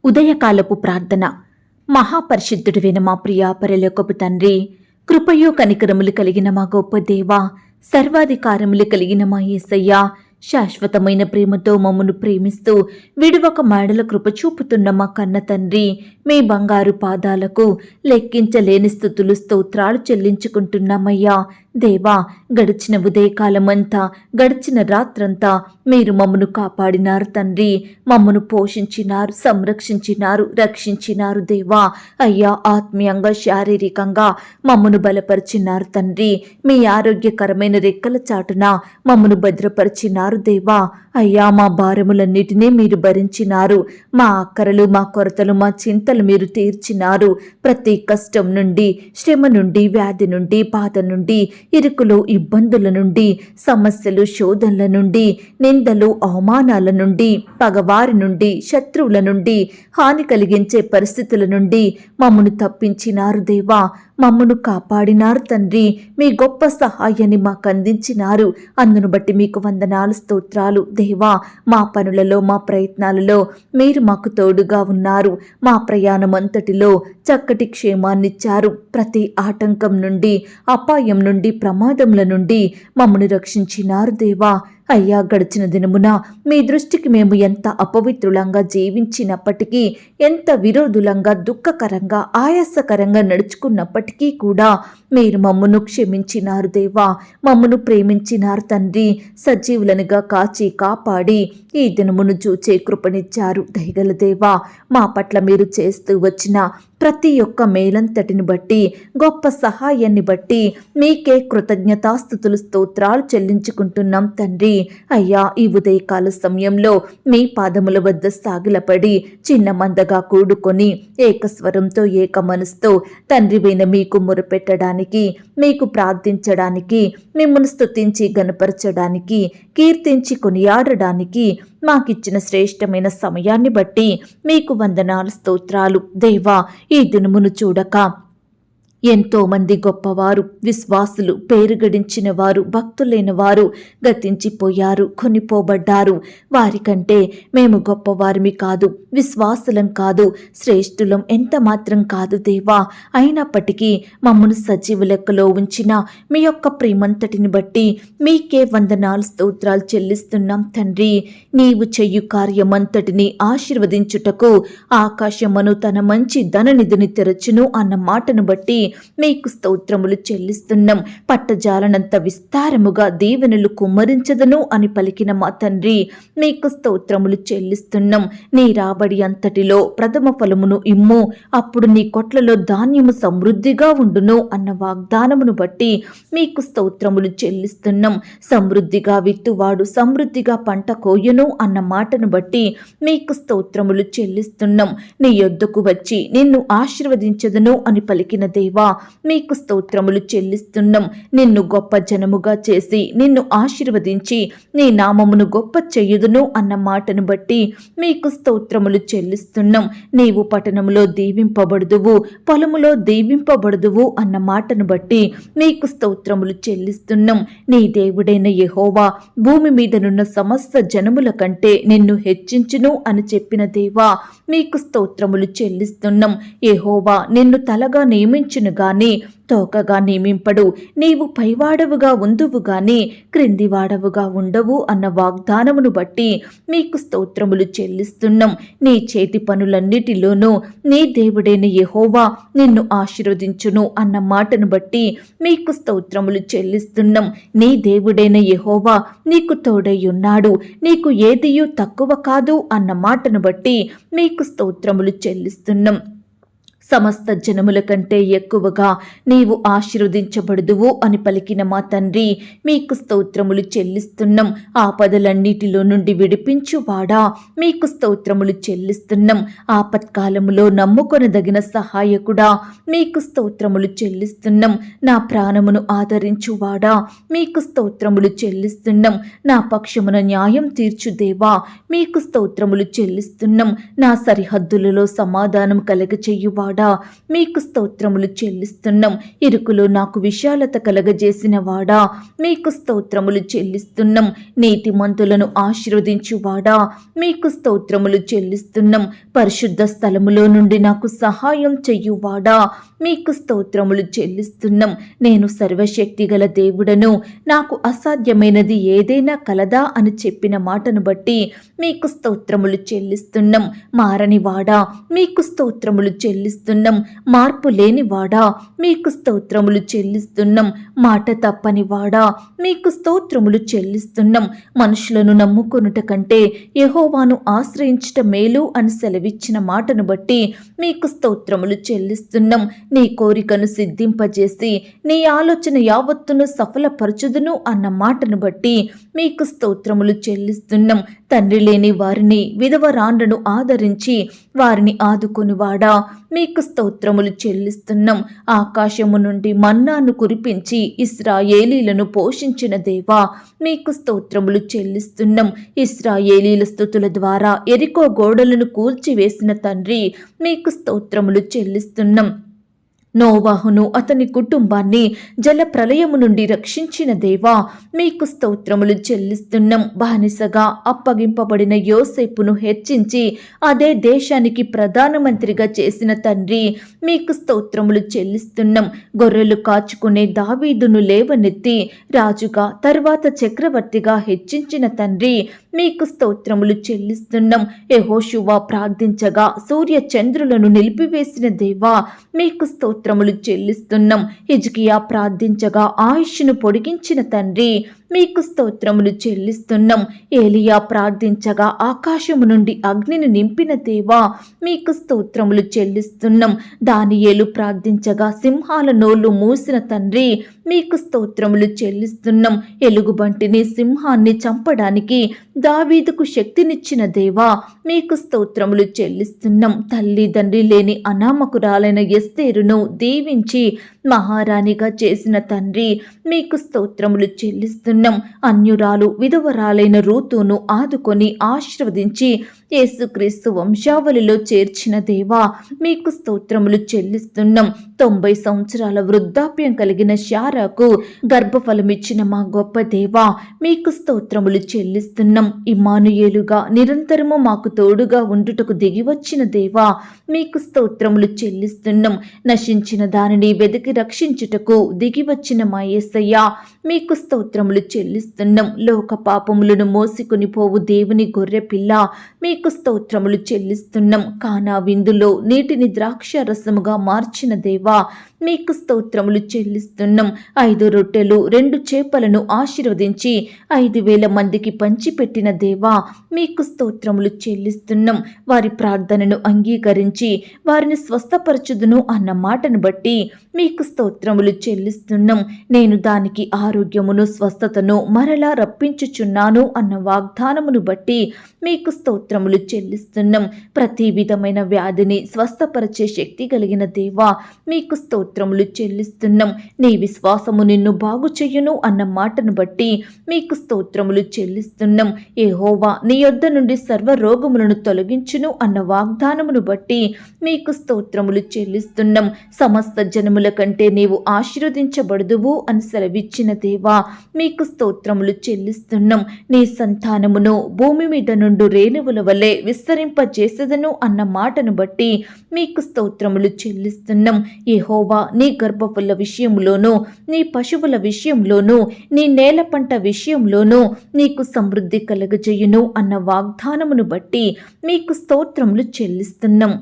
ఉదయకాలపు ప్రార్థన. మహాపరిశుద్ధుడైన మా ప్రియ పరలోకపు తండ్రి, కృపయు కనికరములు కలిగిన మా గొప్ప దేవా, సర్వాధికారములు కలిగిన మా యేసయ్య, శాశ్వతమైన ప్రేమతో మమ్మను ప్రేమిస్తూ విడువక మాడల కృప చూపుతున్న మా కన్న తండ్రి, మీ బంగారు పాదాలకు లెక్కించలేని స్తుతులు స్తోత్రాలు చెల్లించుకుంటున్నామయ్యా. దేవా, గడిచిన ఉదయకాలమంతా, గడిచిన రాత్రంతా మీరు మమ్మను కాపాడినారు తండ్రి. మమ్మను పోషించినారు, సంరక్షించినారు, రక్షించినారు దేవా. అయ్యా, ఆత్మీయంగా శారీరకంగా మమ్మను బలపరిచినారు తండ్రి. మీ ఆరోగ్యకరమైన రెక్కల చాటున మమ్మను భద్రపరిచినారు దేవా. అయ్యా, మా భారములన్నిటినీ మీరు భరించినారు. మా అక్కరలు, మా కొరతలు, మా చింతలు మీరు తీర్చినారు. ప్రతి కష్టం నుండి, శ్రమ నుండి, వ్యాధి నుండి, బాధ నుండి, ఇరుకులు, ఇబ్బందుల నుండి, సమస్యలు, శోధనల నుండి, నిందలు, అవమానాల నుండి, పగవారి నుండి, శత్రువుల నుండి, హాని కలిగించే పరిస్థితుల నుండి మమ్మను తప్పించినారు దేవా. మమ్మను కాపాడినారు తండ్రి. మీ గొప్ప సహాయాన్ని మాకు అందించినారు. అందును బట్టి మీకు వందనాలు, స్తోత్రాలు దేవా. మా పనులలో, మా ప్రయత్నాలలో మీరు మాకు తోడుగా ఉన్నారు. మా ప్రయాణం అంతటిలో చక్కటి క్షేమాన్నిచ్చారు. ప్రతి ఆటంకం నుండి, అపాయం నుండి, ప్రమాదముల నుండి మమ్మను రక్షించినారు దేవా. అయ్యా, గడిచిన దినమున మీ దృష్టికి మేము ఎంత అపవిత్రులంగా జీవించినప్పటికీ, ఎంత విరోధులంగా, దుఃఖకరంగా, ఆయాసకరంగా నడుచుకున్నప్పటికీ కూడా మీరు మమ్మను క్షమించినారు దేవా. మమ్మను ప్రేమించినారు తండ్రి. సజీవులనుగా కాచి కాపాడి ఈ దినమును చూచే కృపనిచ్చారు దయగల దేవా. మా పట్ల మీరు చేస్తూ వచ్చిన ప్రతి ఒక్క మేలంతటిని బట్టి, గొప్ప సహాయాన్ని బట్టి మీకే కృతజ్ఞతాస్తుతులు స్తోత్రాలు చెల్లించుకుంటున్నాం తండ్రి. అయ్యా, ఈ ఉదయకాల సమయంలో మీ పాదముల వద్ద సాగిలపడి చిన్న మందగా కూడుకొని ఏకస్వరంతో, ఏక మనసుతో తండ్రివైన మీకు మొరపెట్టడానికి, మీకు ప్రార్థించడానికి, మిమ్మల్ని స్తుతించి గణపరచడానికి, కీర్తించి కొనియాడడానికి మాకిచ్చిన శ్రేష్టమైన సమయాన్ని బట్టి మీకు వందనాలు, స్తోత్రాలు దేవా. ఈ దినమును చూడక ఎంతో మంది గొప్పవారు, విశ్వాసులు, పేరు గడించిన వారు, భక్తులైన వారు గతించిపోయారు, కొనిపోబడ్డారు. వారికంటే మేము గొప్పవారిమి కాదు, విశ్వాసులం కాదు, శ్రేష్ఠులం ఎంత మాత్రం కాదు దేవా. అయినప్పటికీ మమ్మను సజీవ లెక్కలో ఉంచిన మీ యొక్క ప్రేమంతటిని బట్టి మీకే వందనాలు, స్తోత్రాలు చెల్లిస్తున్నాం తండ్రి. నీవు చెయ్యు కార్యమంతటిని ఆశీర్వదించుటకు ఆకాశమును తన మంచి ధననిధిని తెరచును అన్న మాటను బట్టి మీకు స్తోత్రములు చెల్లిస్తున్నాం. పట్టజాలనంత విస్తారముగా దీవెనలు కుమ్మరించదను అని పలికిన మా తండ్రి, మీకు స్తోత్రములు చెల్లిస్తున్నాం. నీ రాబడి అంతటిలో ప్రథమ ఫలమును ఇమ్ము, అప్పుడు నీ కొట్లలో ధాన్యము సమృద్ధిగా ఉండును అన్న వాగ్దానమును బట్టి మీకు స్తోత్రములు చెల్లిస్తున్నాం. సమృద్ధిగా విత్తువాడు సమృద్ధిగా పంట కోయును అన్న మాటను బట్టి మీకు స్తోత్రములు చెల్లిస్తున్నాం. నీ యొద్దకు వచ్చి నిన్ను ఆశీర్వదించదను అని పలికిన దేవా, మీకు స్తోత్రములు చెల్లిస్తున్నాం. నిన్ను గొప్ప జనముగా చేసి నిన్ను ఆశీర్వదించి నీ నామమును గొప్ప చెయ్యుదును అన్న మాటను బట్టి మీకు స్తోత్రములు చెల్లిస్తున్నాం. నీవు పట్టణములో దీవింపబడుదువు, పొలములో దీవింపబడుదువు అన్న మాటను బట్టి మీకు స్తోత్రములు చెల్లిస్తున్నాం. నీ దేవుడైన యెహోవా భూమి మీదనున్న సమస్త జనముల కంటే నిన్ను హెచ్చించును అని చెప్పిన దేవా, మీకు స్తోత్రములు చెల్లిస్తున్నాం. యెహోవా నిన్ను తలగా నియమించును గాని తోకగా నియమింపడు. నీవు పైవాడవుగా ఉందువు గాని క్రిందివాడవుగా ఉండవు అన్న వాగ్దానమును బట్టి మీకు స్తోత్రములు చెల్లిస్తున్నాం. నీ చేతి పనులన్నిటిలోనూ నీ దేవుడైన యెహోవా నిన్ను ఆశీర్వదించును అన్న మాటను బట్టి మీకు స్తోత్రములు చెల్లిస్తున్నాం. నీ దేవుడైన యెహోవా నీకు తోడై ఉన్నాడు, నీకు ఏదియూ తక్కువ కాదు అన్న మాటను బట్టి మీకు స్తోత్రములు చెల్లిస్తున్నాం. సమస్త జనముల కంటే ఎక్కువగా నీవు ఆశీర్వదించబడుదువు అని పలికిన మా తండ్రి, మీకు స్తోత్రములు చెల్లిస్తున్నాం. ఆపదలన్నిటిలో నుండి విడిపించువాడా, మీకు స్తోత్రములు చెల్లిస్తున్నాం. ఆపత్కాలములో నమ్ముకొనదగిన సహాయకుడా, మీకు స్తోత్రములు చెల్లిస్తున్నాం. నా ప్రాణమును ఆదరించువాడా, మీకు స్తోత్రములు చెల్లిస్తున్నాం. నా పక్షమున న్యాయం తీర్చు దేవా, మీకు స్తోత్రములు చెల్లిస్తున్నాం. నా సరిహద్దులలో సమాధానం కలగచేయువాడా, వాడా మీకు స్తోత్రములు చెల్లిస్తున్నాం. ఇరుకులో నాకు విశాలత కలగజేసిన వాడా మీకు స్తోత్రములు చెల్లిస్తున్నాం. నీతిమంతులను ఆశీర్వదించువాడా మీకు స్తోత్రములు చెల్లిస్తున్నాం. పరిశుద్ధ స్థలములో నుండి నాకు సహాయం చెయ్యువాడా మీకు స్తోత్రములు చెల్లిస్తున్నాం. నేను సర్వశక్తి గల దేవుడను, నాకు అసాధ్యమైనది ఏదైనా కలదా అని చెప్పిన మాటను బట్టి మీకు స్తోత్రములు చెల్లిస్తున్నాం. మారని వాడా మీకు స్తోత్రములు చెల్లిస్తున్నాం. మార్పు లేని వాడా మీకు స్తోత్రములు చెల్లిస్తున్నాం. మాట తప్పని వాడా మీకు స్తోత్రములు చెల్లిస్తున్నాం. మనుషులను నమ్ముకొనుట కంటే యెహోవాను ఆశ్రయించుట మేలు అని సెలవిచ్చిన మాటను బట్టి మీకు స్తోత్రములు చెల్లిస్తున్నాం. నీ కోరికను సిద్ధింపజేసి నీ ఆలోచన యావత్తును సఫలపరచుదును అన్న మాటను బట్టి మీకు స్తోత్రములు చెల్లిస్తున్నాం. తండ్రి లేని వారిని, విధవరాండ్రను ఆదరించి వారిని ఆదుకొనివాడా మీకు స్తోత్రములు చెల్లిస్తున్నాం. ఆకాశము నుండి మన్నాను కురిపించి ఇశ్రాయేలీలను పోషించిన దేవా మీకు స్తోత్రములు చెల్లిస్తున్నాం. ఇశ్రాయేలీల స్తుతుల ద్వారా యెరికో గోడలను కూల్చివేసిన తండ్రి మీకు స్తోత్రములు చెల్లిస్తున్నాం. నోవాహును అతని కుటుంబాన్ని జల ప్రళయము నుండి రక్షించిన దేవా మీకు స్తోత్రములు చెల్లిస్తున్నాం. బానిసగా అప్పగింపబడిన యోసేపును హెచ్చించి అదే దేశానికి ప్రధానమంత్రిగా చేసిన తండ్రి మీకు స్తోత్రములు చెల్లిస్తున్నాం. గొర్రెలు కాచుకునే దావీదును లేవనెత్తి రాజుగా తర్వాత చక్రవర్తిగా హెచ్చించిన తండ్రి మీకు స్తోత్రములు చెల్లిస్తున్నాం. యెహోషువ ప్రార్థించగా సూర్య చంద్రులను నిలిపివేసిన దేవా మీకు స్తోత్రములు చెల్లిస్తున్నాం. హిజ్కియా ప్రార్థించగా ఆయుష్ను పొడిగించిన తండ్రి మీకు స్తోత్రములు చెల్లిస్తున్నాం. ఏలియా ప్రార్థించగా ఆకాశము నుండి అగ్నిని నింపిన దేవా మీకు స్తోత్రములు చెల్లిస్తున్నాం. దానియేలు ప్రార్థించగా సింహాల నోళ్లు మూసిన తండ్రి మీకు స్తోత్రములు చెల్లిస్తున్నాం. ఎలుగుబంటిని సింహాన్ని చంపడానికి దావీదుకు శక్తినిచ్చిన దేవా మీకు స్తోత్రములు చెల్లిస్తున్నాం. తల్లిదండ్రి లేని అనామకురాలైన ఎస్తేరును దీవించి మహారాణిగా చేసిన తండ్రి మీకు స్తోత్రములు చెల్లిస్తున్నాం. అన్యురాలు విధవరాలైన రూతును ఆదుకొని ఆశీర్వదించి యేసుక్రీస్తు వంశావళిలో చేర్చిన దేవా మీకు స్తోత్రములు చెల్లిస్తున్నాం. 90 సంవత్సరాల వృద్ధాప్యం కలిగిన శారాకు గర్భఫలమిచ్చిన మా గొప్ప దేవా మీకు స్తోత్రములు చెల్లిస్తున్నాం. ఇమ్మానుయేలుగా నిరంతరము మాకు తోడుగా ఉండుటకు దిగివచ్చిన దేవా మీకు స్తోత్రములు చెల్లిస్తున్నాం. నశించిన దానిని వెతికి రక్షించుటకు దిగివచ్చిన మా యేసయ్యా మీకు స్తోత్రములు చెల్లిస్తున్నాం. లోక పాపములను మోసుకుని పోవు దేవుని గొర్రె పిల్ల మీకు స్తోత్రములు చెల్లిస్తున్నాం. కానా విందులో నీటిని ద్రాక్ష రసముగా మార్చిన దేవా మీకు స్తోత్రములు చెల్లిస్తున్నాం. 5 రొట్టెలు 2 చేపలను ఆశీర్వదించి 5,000 మందికి పంచిపెట్టిన దేవా మీకు స్తోత్రములు చెల్లిస్తున్నాం. వారి ప్రార్థనను అంగీకరించి వారిని స్వస్థపరచుదును అన్న మాటను బట్టి మీకు స్తోత్రములు చెల్లిస్తున్నాం. నేను దానికి ఆరోగ్యమును స్వస్థతను మరలా రప్పించుచున్నాను అన్న వాగ్దానమును బట్టి మీకు స్తోత్రములు చెల్లిస్తున్నాం. ప్రతి విధమైన వ్యాధిని స్వస్థపరిచే శక్తి కలిగిన దేవా మీకు స్తోత్రములు చెల్లిస్తున్నాం. నీ విశ్వాసము నిన్ను బాగు చెయ్యును అన్న మాటను బట్టి మీకు స్తోత్రములు చెల్లిస్తున్నాం. యెహోవా నీ యొద్ద నుండి సర్వ రోగములను తొలగించును అన్న వాగ్దానమును బట్టి మీకు స్తోత్రములు చెల్లిస్తున్నాం. సమస్త జనముల కంటే నీవు ఆశీర్వదించబడుదువు అని సెలవిచ్చిన దేవా మీకు స్తోత్రములు చెల్లిస్తున్నాం. నీ సంతానమును భూమి మీద నుండి రేణువుల వలె విస్తరింపజేసేదను అన్న మాటను బట్టి మీకు స్తోత్రములు చెల్లిస్తున్నాం. యెహోవా నీ గర్భఫల విషయంలోనూ నీ పశువుల విషయంలోనూ నీ నేల పంట విషయంలోనూ నీకు సమృద్ధి కలగజేయును అన్న వాగ్దానమును బట్టి మీకు స్తోత్రములు చెల్లిస్తున్నాం.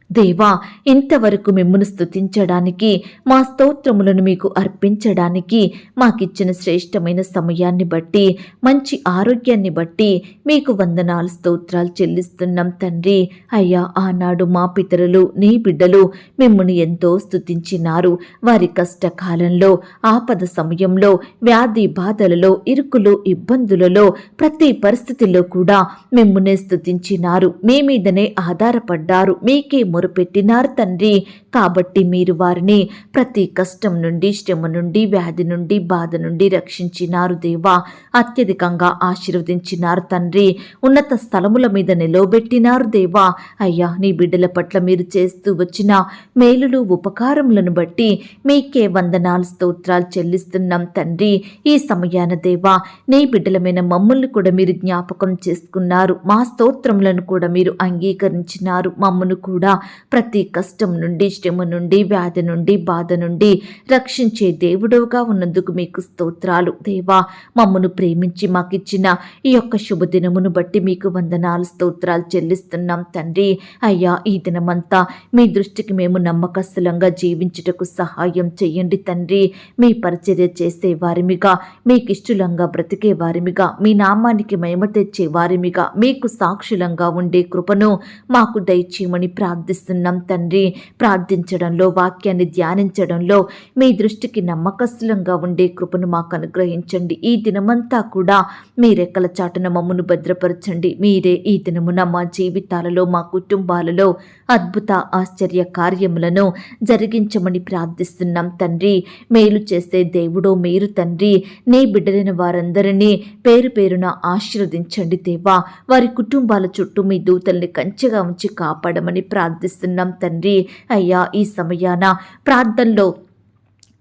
దేవా ఇంతవరకు మిమ్మును స్తుతించడానికి మా స్తోత్రములను మీకు అర్పించడానికి మాకిచ్చిన శ్రేష్టమైన సమయాన్ని బట్టి మంచి ఆరోగ్యాన్ని బట్టి మీకు వందనాలు స్తోత్రాలు చెల్లిస్తున్నాం తండ్రి. అయ్యా ఆనాడు మా పితరులు నీ బిడ్డలు మిమ్మును ఎంతో స్తుతించినారు. వారి కష్టకాలంలో ఆపద సమయంలో వ్యాధి బాధలలో ఇరుకులు ఇబ్బందులలో ప్రతి పరిస్థితిలో కూడా మిమ్మునే స్తుతించినారు. మీ మీదనే ఆధారపడ్డారు. మీకే మొరుపెట్టినారు తండ్రి. కాబట్టి మీరు వారిని ప్రతి కష్టం నుండి, శ్రమ నుండి, వ్యాధి నుండి, బాధ నుండి రక్షించినారు దేవా. అత్యధికంగా ఆశీర్వదించినారు తండ్రి. ఉన్నత స్థలముల మీద నిలవబెట్టినారు దేవా. అయ్యా, నీ బిడ్డల పట్ల మీరు చేస్తూ వచ్చిన మేలులు ఉపకారములను బట్టి మీకే వందనాలు స్తోత్రాలు చెల్లిస్తున్నాం తండ్రి. ఈ సమయాన దేవా, నీ బిడ్డలమైన మమ్మల్ని కూడా మీరు జ్ఞాపకం చేసుకున్నారు. మా స్తోత్రములను కూడా మీరు అంగీకరించినారు. మమ్మను కూడా ప్రతి కష్టం నుండి, శ్రమ నుండి, వ్యాధి నుండి, బాధ నుండి రక్షించే దేవుడుగా ఉన్నందుకు మీకు స్తోత్రాలు దేవా. మమ్మను ప్రేమించి మాకిచ్చిన ఈ యొక్క శుభదినమును బట్టి మీకు వందనాలు స్తోత్రాలు చెల్లిస్తున్నాం తండ్రి. అయ్యా, ఈ దినమంతా మీ దృష్టికి మేము నమ్మకస్తులంగా జీవించుటకు సహాయం చేయండి తండ్రి. మీ పరిచర్య చేసే వారిమిగా, మీకిష్టులంగా బ్రతికే వారిమిగా, మీ నామానికి మహిమ తెచ్చే వారిమిగా, మీకు సాక్షులంగా ఉండే కృపను మాకు దయచేయమని ప్రార్థిస్తున్నాం తండ్రి. ప్రార్థించడంలో, వాక్యాన్ని ధ్యానించడంలో మీ దృష్టికి నమ్మకస్తులంగా ఉండే కృపను మాకు అనుగ్రహించండి. ఈ దినమంతా కూడా మీ రెక్కల చాటున మమ్మను భద్రపరచండి. మీరే ఈ దినమున మా జీవితాలలో, మా కుటుంబాలలో అద్భుత ఆశ్చర్య కార్యములను జరిగించమని ప్రార్థిస్తున్నాం తండ్రి. మేలు చేసే దేవుడో మీరు తండ్రి. నీ బిడ్డలైన వారందరినీ పేరు పేరున ఆశీర్వదించండి దేవా. వారి కుటుంబాల చుట్టూ మీ దూతల్ని కంచెగా ఉంచి కాపాడమని ప్రార్థిస్తున్నాం తండ్రి. అయ్యా, ఈ సమయాన ప్రార్థనలో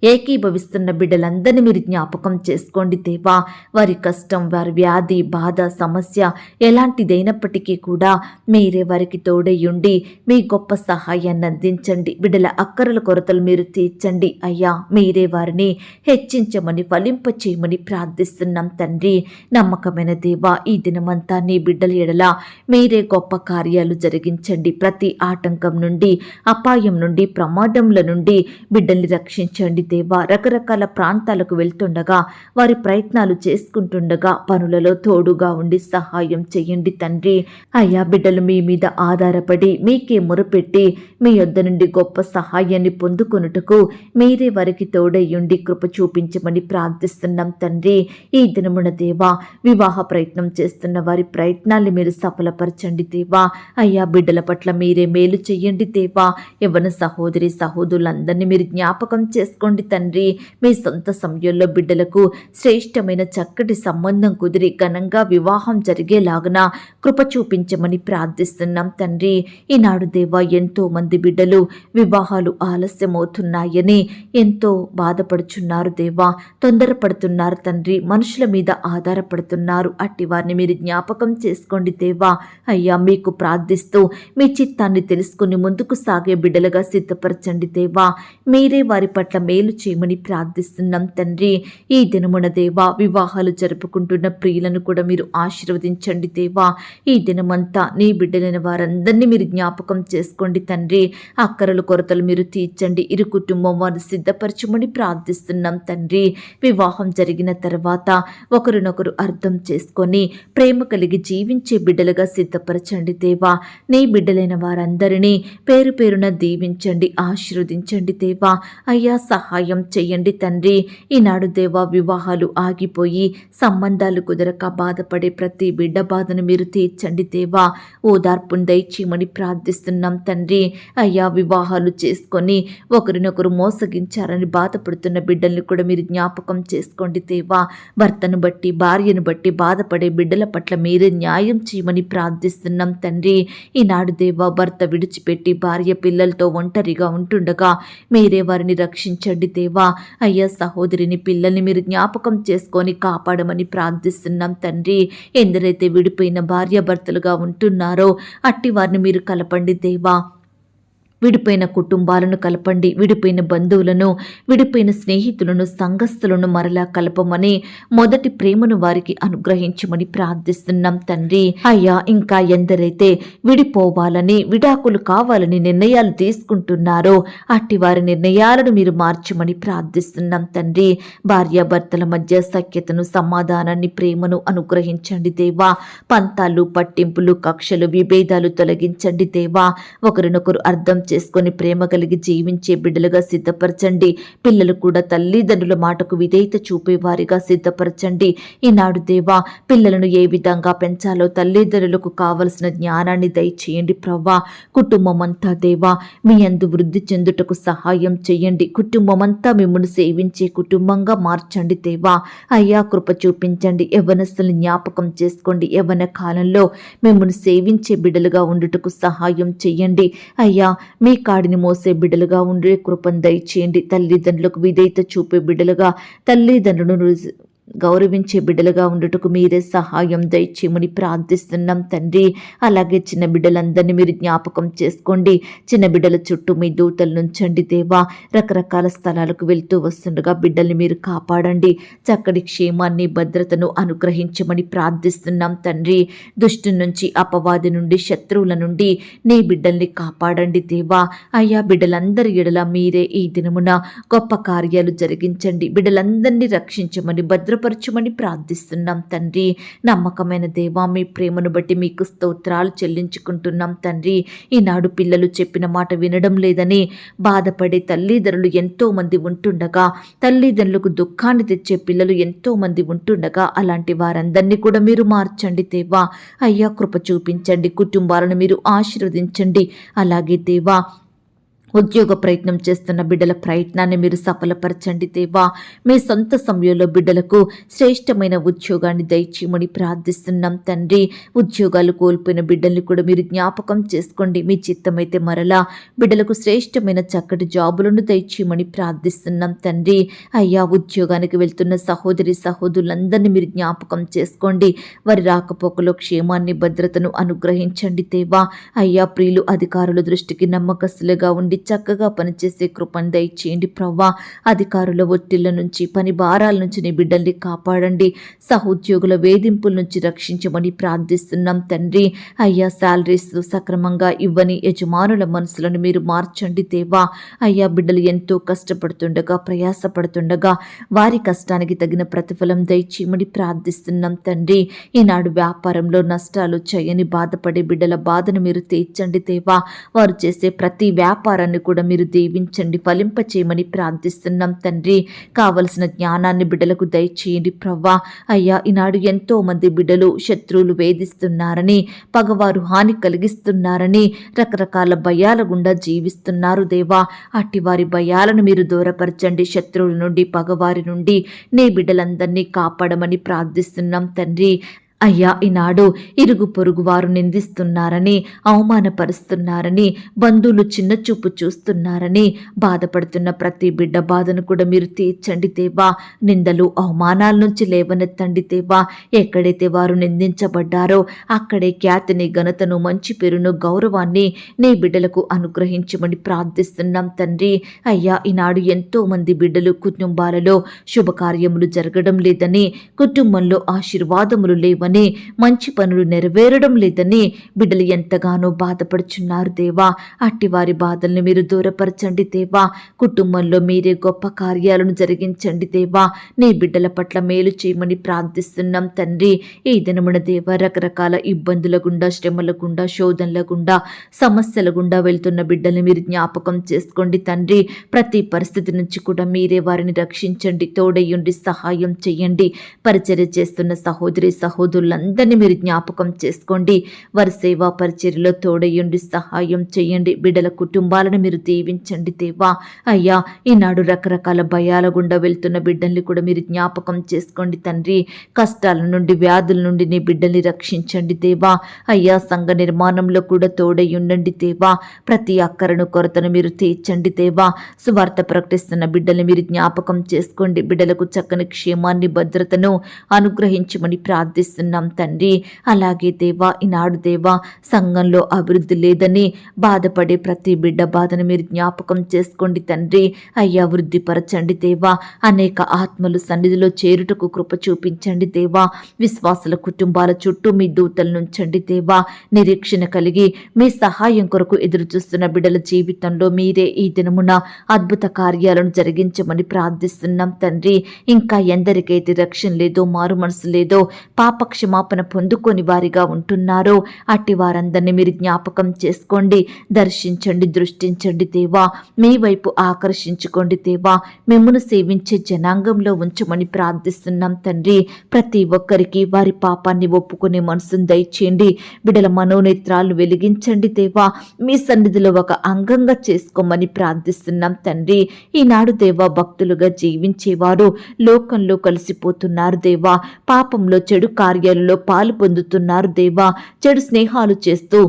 ఏకీభవిస్తున్న బిడ్డలందరినీ మీరు జ్ఞాపకం చేసుకోండి దేవా. వారి కష్టం, వారి వ్యాధి, బాధ, సమస్య ఎలాంటిదైనప్పటికీ కూడా మీరే వారికి తోడయ్యుండి మీ గొప్ప సహాయాన్ని అందించండి. బిడ్డల అక్కరల కొరతలు మీరు తీర్చండి అయ్యా. మీరే వారిని హెచ్చించమని, ఫలింపచేయమని ప్రార్థిస్తున్నాం తండ్రి. నమ్మకమైన దేవా, ఈ దినమంతా నీ బిడ్డల ఎడల మీరే గొప్ప కార్యాలు జరిగించండి. ప్రతి ఆటంకం నుండి, అపాయం నుండి, ప్రమాదముల నుండి బిడ్డల్ని రక్షించండి దేవా. రకరకాల ప్రాంతాలకు వెళ్తుండగా, వారి ప్రయత్నాలు చేసుకుంటుండగా పనులలో తోడుగా ఉండి సహాయం చేయండి తండ్రి. అయ్యా, బిడ్డలు మీ మీద ఆధారపడి మీకే మొరపెట్టి మీ యొద్ద నుండి గొప్ప సహాయాన్ని పొందుకొనుటకు మీరే వారికి తోడయ్యుండి కృప చూపించమని ప్రార్థిస్తున్నాం తండ్రి. ఈ దినమున దేవా, వివాహ ప్రయత్నం చేస్తున్న వారి ప్రయత్నాన్ని మీరు సఫలపరచండి దేవా. అయ్యా, బిడ్డల పట్ల మీరే మేలు చెయ్యండి దేవా. యవ్వన సహోదరి సహోదరులందరినీ మీరు జ్ఞాపకం చేసుకోండి తండ్రి. మీ సొంత సమయంలో బిడ్డలకు శ్రేష్టమైన చక్కటి సంబంధం కుదిరి ఘనంగా వివాహం జరిగేలాగున కృప చూపించమని ప్రార్థిస్తున్నాం తండ్రి. ఈనాడు దేవా, ఎంతో మంది బిడ్డలు వివాహాలు ఆలస్యమవుతున్నాయని ఎంతో బాధపడుచున్నారు దేవా. తొందరపడుతున్నారు తండ్రి. మనుషుల మీద ఆధారపడుతున్నారు. అట్టి వారిని మీరు జ్ఞాపకం చేసుకోండి దేవా. అయ్యా, మీకు ప్రార్థిస్తూ మీ చిత్తాన్ని తెలుసుకుని ముందుకు సాగే బిడ్డలుగా సిద్ధపరచండి దేవా. మీరే వారి పట్ల మేలు చేయమని ప్రార్థిస్తున్నాం తండ్రి. ఈ దినమున దేవా, వివాహాలు జరుపుకుంటున్న ప్రియులను కూడా మీరు ఆశీర్వదించండి దేవా. ఈ దినమంతా నీ బిడ్డలైన వారందరినీ మీరు జ్ఞాపకం చేసుకోండి తండ్రి. అక్కరలు కొరతలు మీరు తీర్చండి. ఇరు కుటుంబం వారు సిద్ధపరచమని ప్రార్థిస్తున్నాం తండ్రి. వివాహం జరిగిన తర్వాత ఒకరినొకరు అర్థం చేసుకొని ప్రేమ కలిగి జీవించే బిడ్డలుగా సిద్ధపరచండి దేవా. నీ బిడ్డలైన వారందరినీ పేరు పేరున దీవించండి, ఆశీర్వదించండి దేవా. అయ్యా, సహాయం చెయ్యండి తండ్రి. ఈనాడు దేవా, వివాహాలు ఆగిపోయి సంబంధాలు కుదరక బాధపడే ప్రతి బిడ్డ బాధను మీరు తీర్చండి దేవా. ఓదార్పును దయచేయమని ప్రార్థిస్తున్నాం తండ్రి. అయ్యా, వివాహాలు చేసుకొని ఒకరినొకరు మోసగించారని బాధపడుతున్న బిడ్డల్ని కూడా మీరు జ్ఞాపకం చేసుకోండి దేవా. భర్తను బట్టి, భార్యను బట్టి బాధపడే బిడ్డల పట్ల మీరే న్యాయం చేయమని ప్రార్థిస్తున్నాం తండ్రి. ఈనాడు దేవా, భర్త విడిచిపెట్టి భార్య పిల్లలతో ఒంటరిగా ఉంటుండగా మీరే వారిని రక్షించండి దేవా. అయ్యా, సహోదరిని, పిల్లల్ని మీరు జ్ఞాపకం చేసుకొని కాపాడమని ప్రార్థిస్తున్నాం తండ్రి. ఎందరైతే విడిపోయిన భార్యాభర్తలుగా ఉంటున్నారో అట్టి వారిని మీరు కలపండి దేవా. విడిపోయిన కుటుంబాలను కలపండి. విడిపోయిన బంధువులను, విడిపోయిన స్నేహితులను, సంఘస్థులను మరలా కలపమని, మొదటి ప్రేమను వారికి అనుగ్రహించమని ప్రార్థిస్తున్నాం తండ్రి. అయ్యా, ఇంకా ఎందరైతే విడిపోవాలని, విడాకులు కావాలని నిర్ణయాలు తీసుకుంటున్నారో అట్టి వారి నిర్ణయాలను మీరు మార్చమని ప్రార్థిస్తున్నాం తండ్రి. భార్యాభర్తల మధ్య సఖ్యతను, సమాధానాన్ని, ప్రేమను అనుగ్రహించండి దేవా. పంతాలు, పట్టింపులు, కక్షలు, విభేదాలు తొలగించండి దేవా. ఒకరినొకరు అర్థం చేసుకొని ప్రేమ కలిగి జీవించే బిడ్డలుగా సిద్ధపరచండి. పిల్లలు కూడా తల్లిదండ్రుల మాటకు విధేయత చూపేవారిగా సిద్ధపరచండి. ఈనాడు దేవా, పిల్లలను ఏ విధంగా పెంచాలో తల్లిదండ్రులకు కావలసిన జ్ఞానాన్ని దయచేయండి ప్రవ్వా. కుటుంబమంతా దేవా మీ యందు వృద్ధి చెందుటకు సహాయం చేయండి. కుటుంబమంతా మిమ్మల్ని సేవించే కుటుంబంగా మార్చండి దేవా. అయ్యా, కృప చూపించండి. యవ్వనస్తుల్ని జ్ఞాపకం చేసుకోండి. యవ్వన కాలంలో మిమ్మల్ని సేవించే బిడ్డలుగా ఉండుటకు సహాయం చేయండి. అయ్యా, మీ కాడిని మోసే బిడ్డలుగా ఉండే కృపను దయచేయండి. తల్లిదండ్రులకు విధేయత చూపే బిడ్డలుగా, తల్లిదండ్రులను గౌరవించే బిడ్డలుగా ఉండుటకు మీరే సహాయం దయచేయమని ప్రార్థిస్తున్నాం తండ్రి. అలాగే చిన్న బిడ్డలందరినీ మీరు జ్ఞాపకం చేసుకోండి. చిన్న బిడ్డల చుట్టూ మీ దూతలు నుంచండి దేవా. రకరకాల స్థలాలకు వెళ్తూ వస్తుండగా బిడ్డల్ని మీరు కాపాడండి. చక్కటి క్షేమాన్ని, భద్రతను అనుగ్రహించమని ప్రార్థిస్తున్నాం తండ్రి. దుష్టు నుంచి, అపవాది నుండి, శత్రువుల నుండి నీ బిడ్డల్ని కాపాడండి దేవా. అయ్యా, బిడ్డలందరి ఎడల మీరే ఈ దినమున గొప్ప కార్యాలు జరిగించండి. బిడ్డలందరినీ రక్షించమని, భద్రపరచమని ప్రార్థిస్తున్నాం తండ్రి. నమ్మకమైన దేవా, మీ ప్రేమను బట్టి మీకు స్తోత్రాలు చెల్లించుకుంటున్నాం తండ్రి. ఈనాడు పిల్లలు చెప్పిన మాట వినడం లేదని బాధపడే తల్లిదండ్రులు ఎంతో మంది ఉంటుండగా, తల్లిదండ్రులకు దుఃఖాన్ని తెచ్చే పిల్లలు ఎంతో మంది ఉంటుండగా, అలాంటి వారందరినీ కూడా మీరు మార్చండి దేవా. అయ్యా, కృప చూపించండి. కుటుంబాలను మీరు ఆశీర్వదించండి. అలాగే దేవా, ఉద్యోగ ప్రయత్నం చేస్తున్న బిడ్డల ప్రయత్నాన్ని మీరు సఫలపరచండి దేవా. మీ సొంత సమయంలో బిడ్డలకు శ్రేష్టమైన ఉద్యోగాన్ని దయచేయమని ప్రార్థిస్తున్నాం తండ్రి. ఉద్యోగాలు కోల్పోయిన బిడ్డల్ని కూడా మీరు జ్ఞాపకం చేసుకోండి. మీ చిత్తమైతే మరలా బిడ్డలకు శ్రేష్టమైన చక్కటి జాబులను దయచేయమని ప్రార్థిస్తున్నాం తండ్రి. అయ్యా, ఉద్యోగానికి వెళ్తున్న సహోదరి సహోదరులందరినీ మీరు జ్ఞాపకం చేసుకోండి. వారి రాకపోకలో క్షేమాన్ని, భద్రతను అనుగ్రహించండి దేవా. అయ్యా, ప్రియులు అధికారుల దృష్టికి నమ్మకస్తులుగా ఉండి చక్కగా పనిచేసే కృపను దయచేయండి ప్రవ్వా. అధికారుల ఒత్తిళ్ల నుంచి, పని భారాల నుంచి నీ బిడ్డల్ని కాపాడండి. సహోద్యోగుల వేధింపుల నుంచి రక్షించమని ప్రార్థిస్తున్నాం తండ్రి. అయ్యా, శాలరీస్ సక్రమంగా ఇవ్వని యజమానుల మనసులను మీరు మార్చండి దేవా. అయ్యా, బిడ్డలు ఎంతో కష్టపడుతుండగా, ప్రయాసపడుతుండగా వారి కష్టానికి తగిన ప్రతిఫలం దయచేయమని ప్రార్థిస్తున్నాం తండ్రి. ఈనాడు వ్యాపారంలో నష్టాలు చేయని బాధపడే బిడ్డల బాధను మీరు తీర్చండి దేవా. వారు చేసే ప్రతి వ్యాపారాన్ని కూడా మీరు దీవించండి, ఫలింపచేయమని ప్రార్థిస్తున్నాం తండ్రి. కావలసిన జ్ఞానాన్ని బిడ్డలకు దయచేయండి ప్రవ్వా. అయ్యా, ఈనాడు ఎంతో మంది బిడ్డలు శత్రువులు వేధిస్తున్నారని, పగవారు హాని కలిగిస్తున్నారని రకరకాల భయాల గుండా జీవిస్తున్నారు దేవా. అట్టి వారి భయాలను మీరు దూరపరచండి. శత్రువుల నుండి, పగవారి నుండి నీ బిడ్డలందరినీ కాపాడమని ప్రార్థిస్తున్నాం తండ్రి. అయ్యా, ఈనాడు ఇరుగు పొరుగు వారు నిందిస్తున్నారని, అవమానపరుస్తున్నారని, బంధువులు చిన్నచూపు చూస్తున్నారని బాధపడుతున్న ప్రతి బిడ్డ బాధను కూడా మీరు తీర్చండి దేవా. నిందలు, అవమానాల నుంచి లేవనెత్తండి దేవా. ఎక్కడైతే వారు నిందించబడ్డారో అక్కడే ఖ్యాతిని, ఘనతను, మంచి పేరును, గౌరవాన్ని నీ బిడ్డలకు అనుగ్రహించమని ప్రార్థిస్తున్నాం తండ్రి. అయ్యా, ఈనాడు ఎంతో మంది బిడ్డలు కుటుంబాలలో శుభకార్యములు జరగడం లేదని, కుటుంబంలో ఆశీర్వాదములు లేవని, మంచి పనులు నెరవేరడం లేదని బిడ్డలు ఎంతగానో బాధపడుచున్నారు దేవా. అట్టి వారి బాధల్ని మీరు దూరపరచండి దేవా. కుటుంబంలో మీరే గొప్ప కార్యాలను జరిగించండి దేవా. నీ బిడ్డల పట్ల మేలు చేయమని ప్రార్థిస్తున్నాం తండ్రి. ఈ దినమున దేవా, రకరకాల ఇబ్బందుల గుండా, శ్రమల గుండా, శోధనల గుండా, సమస్యల గుండా వెళ్తున్న బిడ్డల్ని మీరు జ్ఞాపకం చేసుకోండి తండ్రి. ప్రతి పరిస్థితి నుంచి కూడా మీరే వారిని రక్షించండి, తోడయ్యుండి సహాయం చేయండి. పరిచర్య చేస్తున్న సహోదరి సహోదరులందరినీ మీరు జ్ఞాపకం చేసుకోండి. వారి సేవా పరిచర్యలో తోడయ్యుండి సహాయం చేయండి. బిడ్డల కుటుంబాలను మీరు దీవించండి దేవా. అయ్యా, ఈనాడు రకరకాల భయాల గుండా వెళ్తున్న బిడ్డల్ని కూడా మీరు జ్ఞాపకం చేసుకోండి తండ్రి. కష్టాల నుండి, వ్యాధుల నుండి నీ బిడ్డల్ని రక్షించండి దేవా. అయ్యా, సంఘ నిర్మాణంలో కూడా తోడయ్యుండండి దేవా. ప్రతి అక్కరను, కొరతను మీరు తీర్చండి దేవా. సువార్త ప్రకటిస్తున్న బిడ్డల్ని మీరు జ్ఞాపకం చేసుకోండి. బిడ్డలకు చక్కని క్షేమాన్ని, భద్రతను అనుగ్రహించమని ప్రార్థిస్తున్నాం తండ్రి. అలాగే దేవా, ఈనాడు దేవా, సంఘంలో అభివృద్ధి లేదని బాధపడే ప్రతి బిడ్డ బాధను మీరు జ్ఞాపకం చేసుకోండి తండ్రి. అయ్యా, వృద్ధిపరచండి దేవా. అనేక ఆత్మలు సన్నిధిలో చేరుటకు కృప చూపించండి దేవా. విశ్వాసుల కుటుంబాల చుట్టూ మీ దూతలు నుంచండి దేవా. నిరీక్షణ కలిగి మీ సహాయం కొరకు ఎదురు చూస్తున్న బిడ్డల జీవితంలో మీరే ఈ దినమున అద్భుత కార్యాలను జరిగించమని ప్రార్థిస్తున్నాం తండ్రి. ఇంకా ఎందరికైతే రక్షణ లేదో, మారు మనసు లేదో, పాప క్షమాపణ పొందుకొని వారిగా ఉంటున్నారో అట్టి వారందరినీ మీరు జ్ఞాపకం చేసుకోండి, దర్శించండి, దృష్టించండి దేవా. మీ వైపు ఆకర్షించుకోండి దేవా. మిమ్మును సేవించే జనాంగంలో ఉంచమని ప్రార్థిస్తున్నాం తండ్రి. ప్రతి ఒక్కరికి వారి పాపాన్ని ఒప్పుకునే మనసును దయచేయండి. బిడ్డల మనోనేత్రాలు వెలిగించండి దేవా. మీ సన్నిధిలో ఒక అంగంగా చేసుకోమని ప్రార్థిస్తున్నాం తండ్రి. ఈనాడు దేవా భక్తులుగా జీవించేవారు లోకంలో కలిసిపోతున్నారు దేవా. పాపంలో చెడు కార్యాలలో పాలు పొందుతున్నారు దేవా. చెడు స్నేహాలు చేస్తూ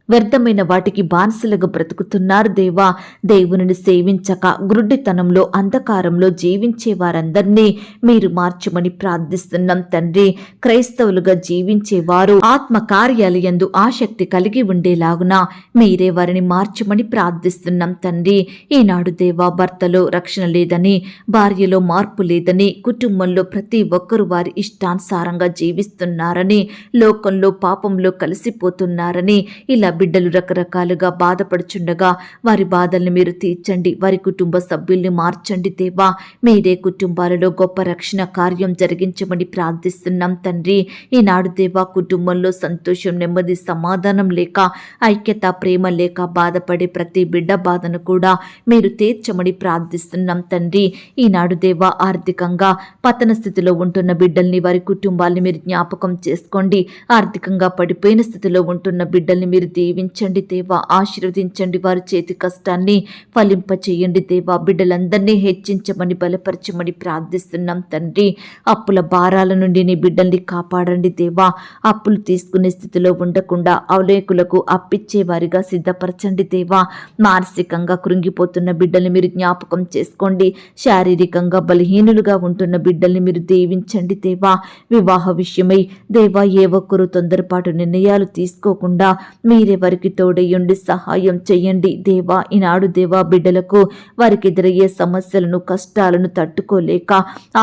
వ్యర్థమైన వాటికి బానిసలుగా బ్రతుకుతున్నారు దేవా. దేవునిని సేవించక గ్రుడ్డితనంలో అంధకారంలో జీవించే వారందరినీ మీరు మార్చమని ప్రార్థిస్తున్నాం తండ్రి. క్రైస్తవులుగా జీవించేవారు ఆత్మ కార్యాలయందు ఆసక్తి కలిగి ఉండేలాగున మీరే వారిని మార్చమని ప్రార్థిస్తున్నాం తండ్రి. ఈనాడు దేవా భర్తలో రక్షణ లేదని, భార్యలో మార్పు లేదని, కుటుంబంలో ప్రతి ఒక్కరూ వారి ఇష్టానుసారంగా జీవిస్తున్నారని, లోకంలో పాపంలో కలిసిపోతున్నారని ఇలా బిడ్డలు రకరకాలుగా బాధపడుచుండగా వారి బాధల్ని మీరు తీర్చండి. వారి కుటుంబ సభ్యుల్ని మార్చండి దేవా. మీరే కుటుంబాలలో గొప్ప రక్షణ కార్యం జరిగించమని ప్రార్థిస్తున్నాం తండ్రి. ఈనాడు దేవా కుటుంబంలో సంతోషం, నెమ్మది, సమాధానం లేక, ఐక్యత, ప్రేమ లేక బాధపడే ప్రతి బిడ్డ బాధను కూడా మీరు తీర్చమని ప్రార్థిస్తున్నాం తండ్రి. ఈనాడు దేవా ఆర్థికంగా పతన స్థితిలో ఉంటున్న బిడ్డల్ని, వారి కుటుంబాల్ని మీరు జ్ఞాపకం చేసుకోండి. ఆర్థికంగా పడిపోయిన స్థితిలో ఉంటున్న బిడ్డల్ని మీరు దీవించండి దేవా. ఆశీర్వదించండి. వారి చేతి కష్టాన్ని ఫలింపచేయండి దేవా. బిడ్డలందరినీ హెచ్చించమని, బలపరచమని ప్రార్థిస్తున్నాం తండ్రి. అప్పుల భారాల నుండి నీ బిడ్డల్ని కాపాడండి దేవా. అప్పులు తీసుకునే స్థితిలో ఉండకుండా అవలేకులకు అప్పిచ్చే వారిగా సిద్ధపరచండి దేవా. మానసికంగా కృంగిపోతున్న బిడ్డల్ని మీరు జ్ఞాపకం చేసుకోండి. శారీరకంగా బలహీనులుగా ఉంటున్న బిడ్డల్ని మీరు దీవించండి దేవా. వివాహ విషయమై దేవా ఏ ఒక్కరూ తొందరపాటు నిర్ణయాలు తీసుకోకుండా మీరే వారికి తోడయ్యుండి సహాయం చేయండి దేవా. ఈనాడు దేవా బిడ్డలకు వారికి ఎదురయ్యే సమస్యలను, కష్టాలను తట్టుకోలేక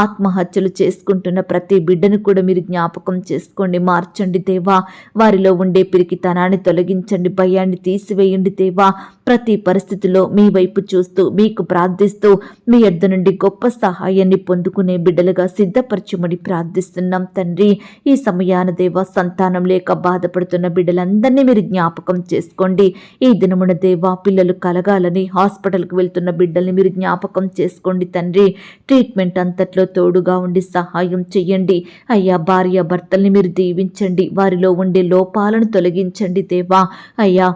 ఆత్మహత్యలు చేసుకుంటున్న ప్రతి బిడ్డను కూడా మీరు జ్ఞాపకం చేసుకోండి, మార్చండి దేవా. వారిలో ఉండే పిరికితనాన్ని తొలగించండి, భయాన్ని తీసివేయండి దేవా. ప్రతి పరిస్థితిలో మీ వైపు చూస్తూ, మీకు ప్రార్థిస్తూ, మీ యొద్ద నుండి గొప్ప సహాయాన్ని పొందుకునే బిడ్డలుగా సిద్ధపరచమని ప్రార్థిస్తున్నాం తండ్రి. ఈ సమయాన దేవా సంతానం లేక బాధపడుతున్న బిడ్డలందరినీ మీరు జ్ఞాపకం చేసుకోండి. ఈ దినమున దేవా పిల్లలు కలగాలని హాస్పిటల్కి వెళ్తున్న బిడ్డల్ని మీరు జ్ఞాపకం చేసుకోండి తండ్రి. ట్రీట్మెంట్ అంతట్లో తోడుగా ఉండి సహాయం చెయ్యండి అయ్యా. భార్య భర్తల్ని మీరు దీవించండి. వారిలో ఉండే లోపాలను తొలగించండి దేవా. అయ్యా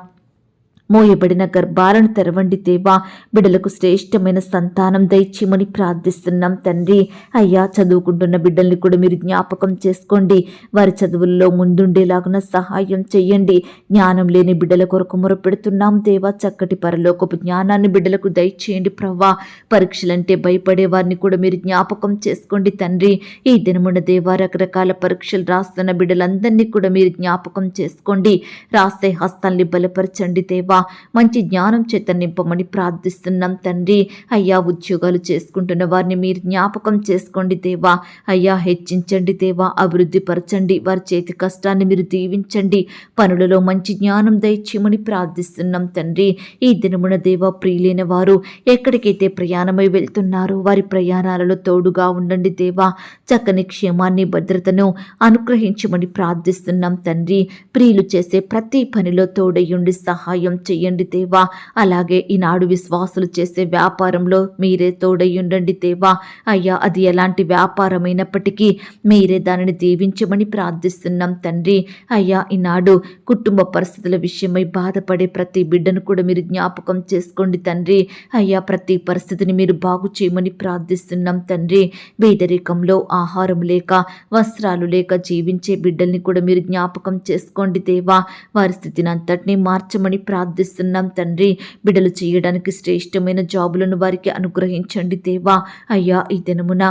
మోయబడిన గర్భాలను తెరవండి దేవా. బిడ్డలకు శ్రేష్టమైన సంతానం దయచేయమని ప్రార్థిస్తున్నాం తండ్రి. అయ్యా చదువుకుంటున్న బిడ్డల్ని కూడా మీరు జ్ఞాపకం చేసుకోండి. వారి చదువుల్లో ముందుండేలాగున సహాయం చెయ్యండి. జ్ఞానం లేని బిడ్డల కొరకు మొరపెడుతున్నాం దేవా. చక్కటి పరలోకపు జ్ఞానాన్ని బిడ్డలకు దయచేయండి ప్రవ్వా. పరీక్షలంటే భయపడే వారిని కూడా మీరు జ్ఞాపకం చేసుకోండి తండ్రి. ఈ దినమున దేవా రకరకాల పరీక్షలు రాస్తున్న బిడ్డలందరినీ కూడా మీరు జ్ఞాపకం చేసుకోండి. రాసే హస్తాల్ని బలపరచండి దేవా. మంచి జ్ఞానం చేత నింపమని ప్రార్థిస్తున్నాం తండ్రి. అయ్యా ఉద్యోగాలు చేసుకుంటున్న వారిని మీరు జ్ఞాపకం చేసుకోండి దేవా. అయ్యా హెచ్చించండి దేవా. అభివృద్ధి పరచండి. వారి చేతి కష్టాన్ని మీరు దీవించండి. పనులలో మంచి జ్ఞానం దయచేయమని ప్రార్థిస్తున్నాం తండ్రి. ఈ దినమున దేవా ప్రియులైన వారు ఎక్కడికైతే ప్రయాణమై వెళ్తున్నారో వారి ప్రయాణాలలో తోడుగా ఉండండి దేవా. చక్కని క్షేమాన్ని, భద్రతను అనుగ్రహించమని ప్రార్థిస్తున్నాం తండ్రి. ప్రియులు చేసే ప్రతి పనిలో తోడయ్యుండి సహాయం చెయ్యండి దేవా. అలాగే ఈనాడు విశ్వాసులు చేసే వ్యాపారంలో మీరే తోడయ్యుండండి దేవా. అయ్యా అది ఎలాంటి వ్యాపారమైనప్పటికీ మీరే దానిని దీవించమని ప్రార్థిస్తున్నాం తండ్రి. అయ్యా ఈనాడు కుటుంబ పరిస్థితుల విషయమై బాధపడే ప్రతి బిడ్డను కూడా మీరు జ్ఞాపకం చేసుకోండి తండ్రి. అయ్యా ప్రతి పరిస్థితిని మీరు బాగు చేయమని ప్రార్థిస్తున్నాం తండ్రి. పేదరికంలో ఆహారం లేక, వస్త్రాలు లేక జీవించే బిడ్డల్ని కూడా మీరు జ్ఞాపకం చేసుకోండి దేవా. వారి స్థితిని అంతటినీ మార్చమని ప్రార్థిస్తున్నాం తండ్రి. బిడ్డలు చేయడానికి శ్రేష్టమైన జాబులను వారికి అనుగ్రహించండి దేవా. అయ్యా ఈ దినమున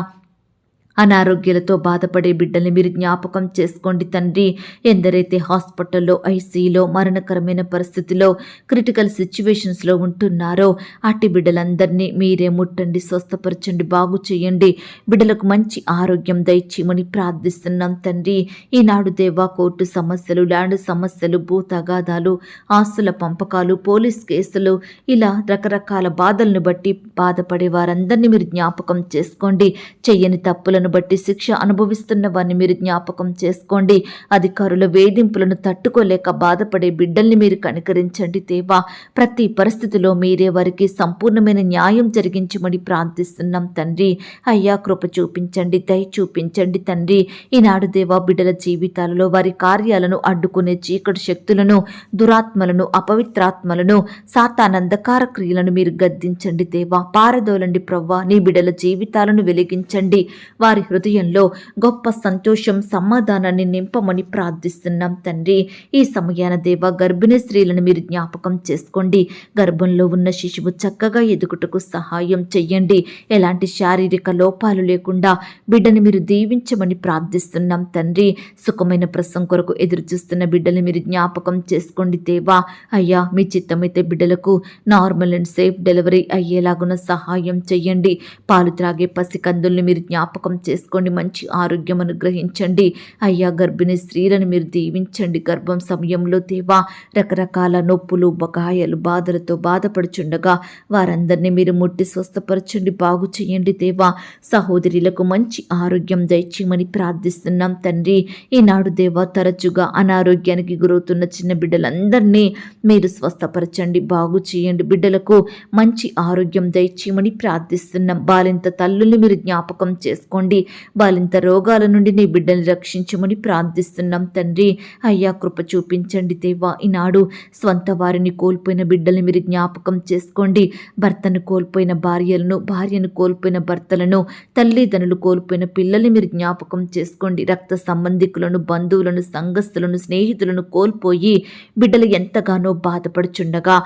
అనారోగ్యాలతో బాధపడే బిడ్డల్ని మీరు జ్ఞాపకం చేసుకోండి తండ్రి. ఎందరైతే హాస్పిటల్లో, ఐసీలో, మరణకరమైన పరిస్థితిలో, క్రిటికల్ సిచ్యువేషన్స్లో ఉంటున్నారో అట్టి బిడ్డలందరినీ మీరే ముట్టండి, స్వస్థపరచండి, బాగు చేయండి. బిడ్డలకు మంచి ఆరోగ్యం దయచేయమని ప్రార్థిస్తున్నాం తండ్రి. ఈనాడు దేవా కోర్టు సమస్యలు, ల్యాండ్ సమస్యలు, భూ తగాదాలు, ఆస్తుల పంపకాలు, పోలీస్ కేసులు, ఇలా రకరకాల బాధలను బట్టి బాధపడే వారందరినీ మీరు జ్ఞాపకం చేసుకోండి. చెయ్యని తప్పులను పాపాలను బట్టి శిక్ష అనుభవిస్తున్న వారిని మీరు జ్ఞాపకం చేసుకోండి. అధికారుల వేధింపులను తట్టుకోలేక బాధపడే బిడ్డల్ని మీరు కనికరించండి దేవా. ప్రతి పరిస్థితిలో మీరే వారికి సంపూర్ణమైన న్యాయం జరిగించమని ప్రార్థిస్తున్నాం తండ్రి. అయ్యా కృప చూపించండి, దయ చూపించండి తండ్రి. ఈనాడు దేవా బిడ్డల జీవితాలలో వారి కార్యాలను అడ్డుకునే చీకటి శక్తులను, దురాత్మలను, అపవిత్రాత్మలను, సాతానంధకార క్రియలను మీరు గద్దించండి దేవా. పారదోలండి ప్రవ్వా. నీ బిడ్డల జీవితాలను వెలిగించండి. వారి హృదయంలో గొప్ప సంతోషం, సమాధానాన్ని నింపమని ప్రార్థిస్తున్నాం తండ్రి. ఈ సమయాన దేవా గర్భిణీ స్త్రీలను మీరు జ్ఞాపకం చేసుకోండి. గర్భంలో ఉన్న శిశువు చక్కగా ఎదుగుటకు సహాయం చెయ్యండి. ఎలాంటి శారీరక లోపాలు లేకుండా బిడ్డని మీరు దీవించమని ప్రార్థిస్తున్నాం తండ్రి. సుఖమైన ప్రసవం కొరకు ఎదురు చూస్తున్న బిడ్డలు మీరు జ్ఞాపకం చేసుకోండి దేవా. అయ్యా మీ చిత్తమైతే బిడ్డలకు నార్మల్ అండ్ సేఫ్ డెలివరీ అయ్యేలాగున సహాయం చెయ్యండి. పాలు త్రాగే పసికందుల్ని మీరు జ్ఞాపకం చేసుకోండి. మంచి ఆరోగ్యం అనుగ్రహించండి. అయ్యా గర్భిణీ స్త్రీలను మీరు దీవించండి. గర్భం సమయంలో దేవా రకరకాల నొప్పులు, బకాయలు, బాధలతో బాధపడుచుండగా వారందరినీ మీరు ముట్టి స్వస్థపరచండి, బాగు చేయండి దేవా. సహోదరులకు మంచి ఆరోగ్యం దయచేయమని ప్రార్థిస్తున్నాం తండ్రి. ఈనాడు దేవా తరచుగా అనారోగ్యానికి గురవుతున్న చిన్న బిడ్డలందరినీ మీరు స్వస్థపరచండి, బాగు చేయండి. బిడ్డలకు మంచి ఆరోగ్యం దయచేయమని ప్రార్థిస్తున్నాం. బాలింత తల్లుల్ని మీరు జ్ఞాపకం చేసుకోండి. బాలింత రోగాల నుండి నీ బిడ్డల్ని రక్షించమని ప్రార్థిస్తున్నాం తండ్రి. అయ్యా కృప చూపించండి దేవా. ఈనాడు స్వంత వారిని కోల్పోయిన బిడ్డల్ని మీరు జ్ఞాపకం చేసుకోండి. భర్తను కోల్పోయిన భార్యలను, భార్యను కోల్పోయిన భర్తలను, తల్లిదండ్రులు కోల్పోయిన పిల్లల్ని మీరు జ్ఞాపకం చేసుకోండి. రక్త సంబంధికులను, బంధువులను, సంఘస్థులను, స్నేహితులను కోల్పోయి బిడ్డలు ఎంతగానో బాధపడుచుండగా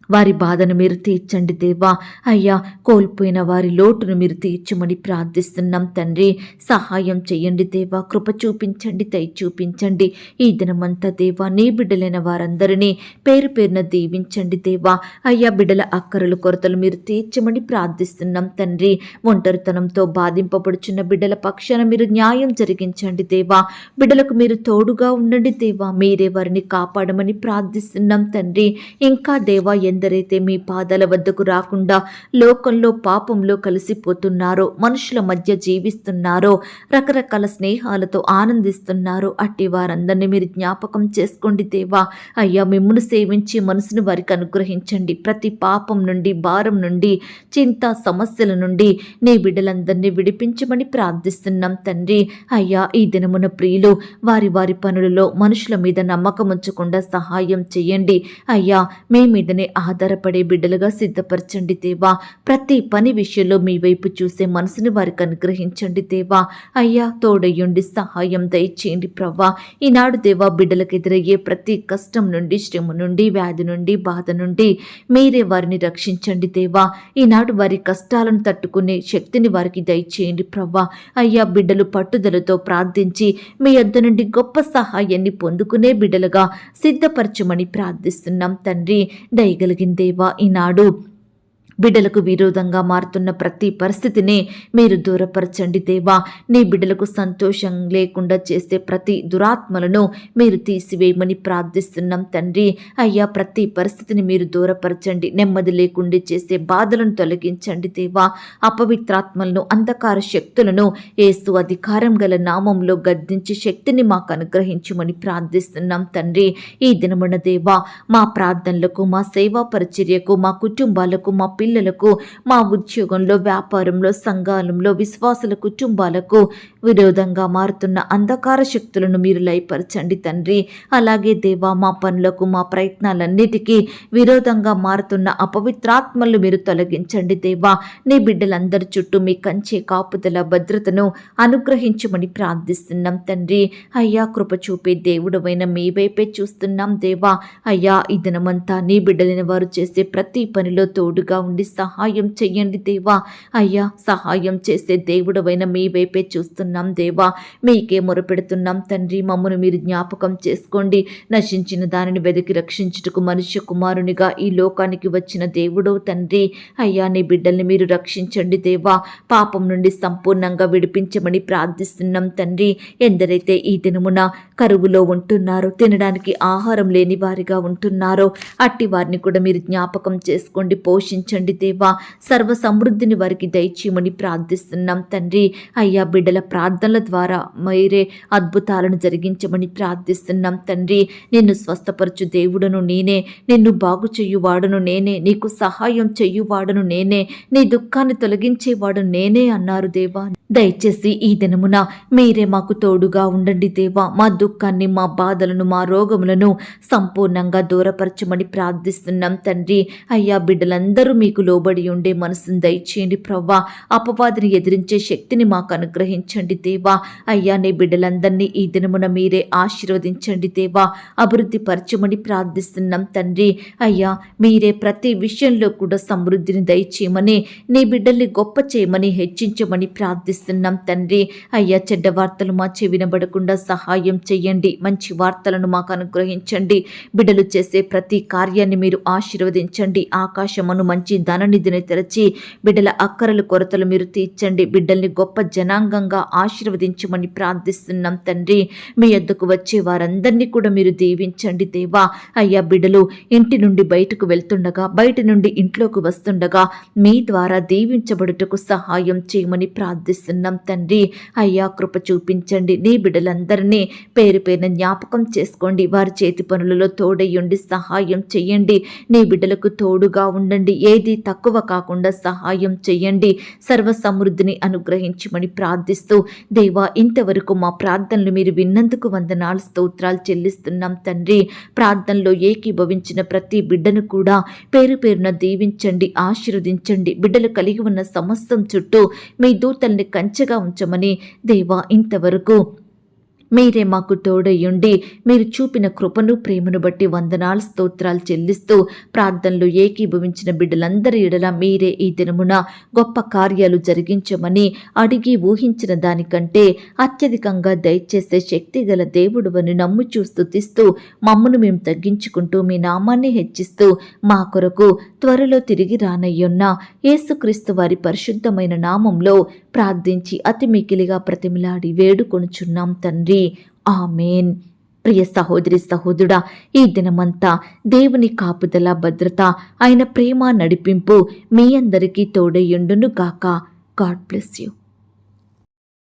వారి బాధను మీరు తీర్చండి దేవా. అయ్యా కోల్పోయిన వారి లోటును మీరు తీర్చమని ప్రార్థిస్తున్నాం తండ్రి. సహాయం చేయండి దేవా. కృప చూపించండి, దయ చూపించండి. ఈ దినమంతా దేవా నీ బిడ్డలైన వారందరినీ పేరు పేరున దీవించండి దేవా. అయ్యా బిడ్డల అక్కరలు, కొరతలు మీరు తీర్చమని ప్రార్థిస్తున్నాం తండ్రి. ఒంటరితనంతో బాధింపబడుచున్న బిడ్డల పక్షాన మీరు న్యాయం జరిగించండి దేవా. బిడ్డలకు మీరు తోడుగా ఉండండి దేవా. మీరే వారిని కాపాడమని ప్రార్థిస్తున్నాం తండ్రి. ఇంకా దేవా ఎందరైతే మీ పాదాల వద్దకు రాకుండా లోకంలో పాపంలో కలిసిపోతున్నారో, మనుషుల మధ్య జీవిస్తున్నారో, రకరకాల స్నేహాలతో ఆనందిస్తున్నారో అట్టి వారందరినీ మీరు జ్ఞాపకం చేసుకోండి దేవా. అయ్యా మిమ్మును సేవించి మనసును వారికి అనుగ్రహించండి. ప్రతి పాపం నుండి, భారం నుండి, చింత, సమస్యల నుండి నీ బిడ్డలందరినీ విడిపించమని ప్రార్థిస్తున్నాం తండ్రి. అయ్యా ఈ దినమున ప్రియులు వారి వారి పనులలో మనుషుల మీద నమ్మకం ఉంచకుండా సహాయం చేయండి. అయ్యా మీ మీదనే ఆధారపడే బిడ్డలుగా సిద్ధపరచండి దేవా. ప్రతి పని విషయంలో మీ వైపు చూసే మనసుని వారికి అనుగ్రహించండి దేవా. అయ్యా తోడయ్యుండి సహాయం దయచేయండి ప్రవ్వా. ఈనాడు దేవా బిడ్డలకు ఎదురయ్యే ప్రతి కష్టం నుండి, శ్రమ నుండి, వ్యాధి నుండి, బాధ నుండి మీరే వారిని రక్షించండి దేవా. ఈనాడు వారి కష్టాలను తట్టుకునే శక్తిని వారికి దయచేయండి ప్రవ్వా. అయ్యా బిడ్డలు పట్టుదలతో ప్రార్థించి మీ యొద్ద నుండి గొప్ప సహాయాన్ని పొందుకునే బిడ్డలుగా సిద్ధపరచమని ప్రార్థిస్తున్నాం తండ్రి. దయగలిగిన దేవా ఈనాడు బిడ్డలకు విరోధంగా మారుతున్న ప్రతి పరిస్థితిని మీరు దూరపరచండి దేవా. నీ బిడ్డలకు సంతోషం లేకుండా చేసే ప్రతి దురాత్మలను మీరు తీసివేయమని ప్రార్థిస్తున్నాం తండ్రి. అయ్యా ప్రతి పరిస్థితిని మీరు దూరపరచండి. నెమ్మది లేకుండా చేసే బాధలను తొలగించండి దేవా. అపవిత్రాత్మలను, అంధకార శక్తులను యేసు అధికారం గల నామంలో గద్దించి శక్తిని మాకు అనుగ్రహించమని ప్రార్థిస్తున్నాం తండ్రి. ఈ దినమున దేవా మా ప్రార్థనలకు, మా సేవా పరిచర్యకు, మా కుటుంబాలకు, మా పిల్లలకు, మా ఉద్యోగంలో, వ్యాపారంలో, సంఘాలంలో, విశ్వాసుల కుటుంబాలకు విరోధంగా మారుతున్న అంధకార శక్తులను మీరు లయపరచండి తండ్రి. అలాగే దేవా మా పనులకు, మా ప్రయత్నాలన్నిటికీ విరోధంగా మారుతున్న అపవిత్రాత్మలు మీరు తొలగించండి దేవా. నీ బిడ్డలందరి చుట్టూ మీ కంచె కాపుదల, భద్రతను అనుగ్రహించమని ప్రార్థిస్తున్నాం తండ్రి. అయ్యా కృప చూపే దేవుడవైన మీ వైపే చూస్తున్నాం దేవా. అయ్యా ఈ దినమంతా నీ బిడ్డలైన వారు చేసే ప్రతి పనిలో తోడుగా ఉండి సహాయం చెయ్యండి దేవా. అయ్యా సహాయం చేసే దేవుడవైన మీ వైపే చూస్తున్నాం దేవా. మీకే మొరపెడుతున్నాం తండ్రి. మమ్మను మీరు జ్ఞాపకం చేసుకోండి. నశించిన దానిని వెతికి రక్షించుటకు మనుష్య కుమారునిగా ఈ లోకానికి వచ్చిన దేవుడో తండ్రి. అయ్యా నీ బిడ్డల్ని మీరు రక్షించండి దేవా. పాపం నుండి సంపూర్ణంగా విడిపించమని ప్రార్థిస్తున్నాం తండ్రి. ఎందరైతే ఈ దినమున కరువులో ఉంటున్నారో, తినడానికి ఆహారం లేని వారిగా ఉంటున్నారో అట్టి వారిని కూడా మీరు జ్ఞాపకం చేసుకోండి, పోషించండి దీవించండి దేవా. సర్వ సమృద్ధిని వారికి దయచేయమని ప్రార్థిస్తున్నాం తండ్రి. అయ్యా బిడ్డల ప్రార్థనల ద్వారా మీరే అద్భుతాలను జరిగించమని ప్రార్థిస్తున్నాం తండ్రి. నిన్ను స్వస్థపరచు దేవుడను నేనే, నిన్ను బాగు చెయ్యువాడను నేనే, నీకు సహాయం చెయ్యువాడను నేనే, నీ దుఃఖాన్ని తొలగించేవాడు నేనే అన్నారు దేవా. దయచేసి ఈ దినమున మీరే మాకు తోడుగా ఉండండి దేవా. మా దుఃఖాన్ని, మా బాధలను, మా రోగములను సంపూర్ణంగా దూరపరచమని ప్రార్థిస్తున్నాం తండ్రి. అయ్యా బిడ్డలందరూ మీకు లోబడి ఉండే మనసును దయచేయండి ప్రవ్వా. అపవాదిని ఎదిరించే శక్తిని మాకు అనుగ్రహించండి దేవా. అయ్యా నీ బిడ్డలందరినీ ఈ దినమున మీరే ఆశీర్వదించండి దేవా. అభివృద్ధి పరచమని ప్రార్థిస్తున్నాం తండ్రి. అయ్యా మీరే ప్రతి విషయంలో కూడా సమృద్ధిని దయచేయమని, నీ బిడ్డల్ని గొప్ప చేయమని, హెచ్చించమని ప్రార్థిస్తున్నాం తండ్రి. అయ్యా చెడ్డ వార్తలు మా చెవినబడకుండా సహాయం చెయ్యండి. మంచి వార్తలను మాకు అనుగ్రహించండి. బిడ్డలు చేసే ప్రతి కార్యాన్ని మీరు ఆశీర్వదించండి. ఆకాశమును మంచి ధననిధిని తెరచి బిడ్డల అక్కరలు కొరతలు మీరు తీర్చండి. బిడ్డల్ని గొప్ప జనాంగంగా ఆశీర్వదించమని ప్రార్థిస్తున్నాం తండ్రి. మీ యొద్దకు వచ్చే వారందరినీ కూడా మీరు దీవించండి దేవా. అయ్యా బిడ్డలు ఇంటి నుండి బయటకు వెళ్తుండగా, బయట నుండి ఇంట్లోకి వస్తుండగా మీ ద్వారా దీవించబడుటకు సహాయం చేయమని ప్రార్థిస్తున్నాం తండ్రి. అయ్యా కృప చూపించండి. నీ బిడ్డలందరినీ పేరు పేరున జ్ఞాపకం చేసుకోండి. వారి చేతి పనులలో తోడయ్యుండి సహాయం చెయ్యండి. నీ బిడ్డలకు తోడుగా ఉండండి. ఏది తక్కువ కాకుండా సహాయం చెయ్యండి. సర్వ సమృద్ధిని అనుగ్రహించమని ప్రార్థిస్తూ దేవా ఇంతవరకు మా ప్రార్థనలు మీరు విన్నందుకు వందనాలు స్తోత్రాలు చెల్లిస్తున్నాం తండ్రి. ప్రార్థనలో ఏకీభవించిన ప్రతి బిడ్డను కూడా పేరు పేరున దీవించండి, ఆశీర్వదించండి. బిడ్డలు కలిగి ఉన్న సమస్తం చుట్టూ మీ దూతల్ని కంచెగా ఉంచమని దేవా ఇంతవరకు మీరే మాకు తోడయ్యుండి మీరు చూపిన కృపను, ప్రేమను బట్టి వందనాలు స్తోత్రాలు చెల్లిస్తూ ప్రార్థనలు ఏకీభవించిన బిడ్డలందరి ఎడల మీరే ఈ దినమున గొప్ప కార్యాలు జరిగించమని, అడిగి ఊహించిన దానికంటే అత్యధికంగా దయచేసే శక్తి గల దేవుడువని నమ్ముచూ స్తుతిస్తూ మమ్మను మేము తగ్గించుకుంటూ మీ నామాన్ని హెచ్చిస్తూ మా కొరకు త్వరలో తిరిగి రానయ్యున్న యేసుక్రీస్తు వారి పరిశుద్ధమైన నామంలో ప్రార్థించి అతి మికిలిగా ప్రతిమిలాడి వేడుకొనుచున్నాం తండ్రి. ఆమేన్. ప్రియ సహోదరి సహోదరుడా, ఈ దినమంతా దేవుని కాపుదల, భద్రత, ఆయన ప్రేమ నడిపింపు మీ అందరికీ తోడయ్యుండును గాక. God bless you.